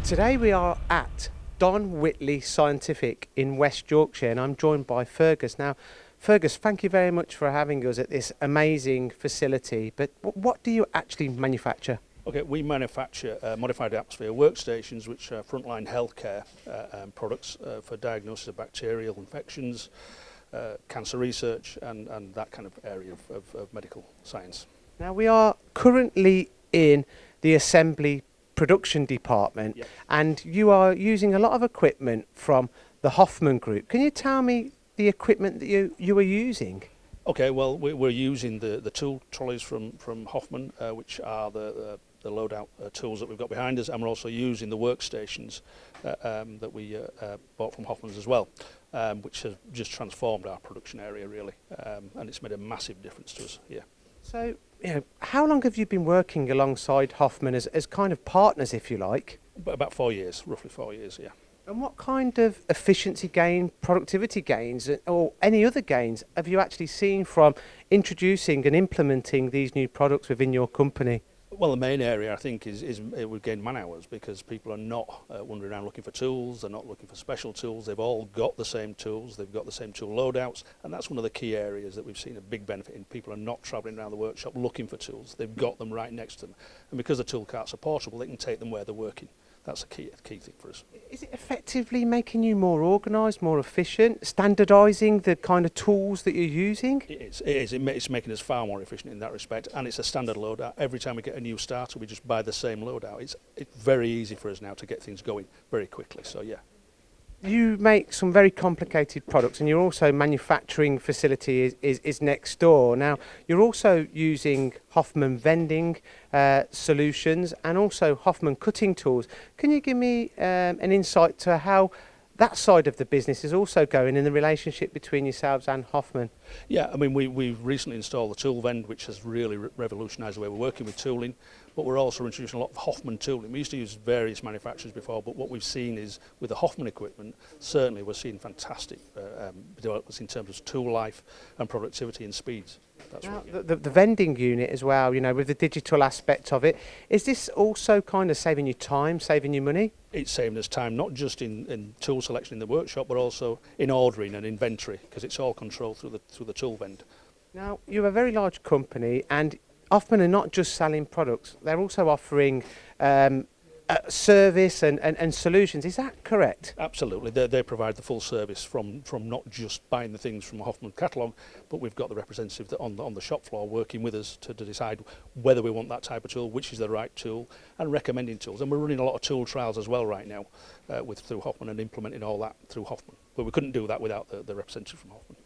Today we are at Don Whitley Scientific in West Yorkshire, and I'm joined by Fergus. Now, Fergus, thank you very much for having us at this amazing facility, but what do you actually manufacture? Okay, we manufacture modified atmosphere workstations, which are frontline healthcare products for diagnosis of bacterial infections, cancer research, and that kind of area of medical science. Now, we are currently in the assembly production department, Yep. and you are using a lot of equipment from the Hoffman group. Can you tell me the equipment that you are using? Okay, well, we're using the tool trolleys from Hoffman, which are the loadout tools that we've got behind us, and we're also using the workstations that we bought from Hoffman's as well, which has just transformed our production area really, and it's made a massive difference to us here. So, how long have you been working alongside Hoffman as kind of partners, if you like? About 4 years, roughly 4 years, yeah. And what kind of efficiency gain, productivity gains, or any other gains have you actually seen from introducing and implementing these new products within your company? Well, the main area I think is we've gained man hours, because people are not wandering around looking for tools. They're not looking for special tools. They've all got the same tools. They've got the same tool loadouts, and that's one of the key areas that we've seen a big benefit in. People are not travelling around the workshop looking for tools. They've got them right next to them, and because the tool carts are portable, they can take them where they're working. That's a key thing for us. Is it effectively making you more organised, more efficient, standardising the kind of tools that you're using? It is. It's making us far more efficient in that respect, and it's a standard loadout. Every time we get a new starter, we just buy the same loadout. It's very easy for us now to get things going very quickly, so yeah. You make some very complicated products, and your also manufacturing facility is next door. Now, you're also using Hoffman vending solutions and also Hoffman cutting tools. Can you give me an insight to how that side of the business is also going in the relationship between yourselves and Hoffman? Yeah, I mean, we've recently installed the tool vend, which has really revolutionised the way we're working with tooling, but we're also introducing a lot of Hoffman tooling. We used to use various manufacturers before, but what we've seen is with the Hoffman equipment, certainly we're seeing fantastic developments in terms of tool life and productivity and speeds. That's Now, right. the vending unit as well, with the digital aspect of it, is this also kind of saving you time, saving you money? It's saving us time, not just in tool selection in the workshop, but also in ordering and inventory, because it's all controlled through the tool vend. Now, you're a very large company, and Hoffman are not just selling products, they're also offering service and solutions. Is that correct? Absolutely, they provide the full service from not just buying the things from a Hoffman catalogue, but we've got the representative that on the shop floor working with us to decide whether we want that type of tool, which is the right tool, and recommending tools. And we're running a lot of tool trials as well right now through Hoffman, and implementing all that through Hoffman. But we couldn't do that without the representative from Hoffman.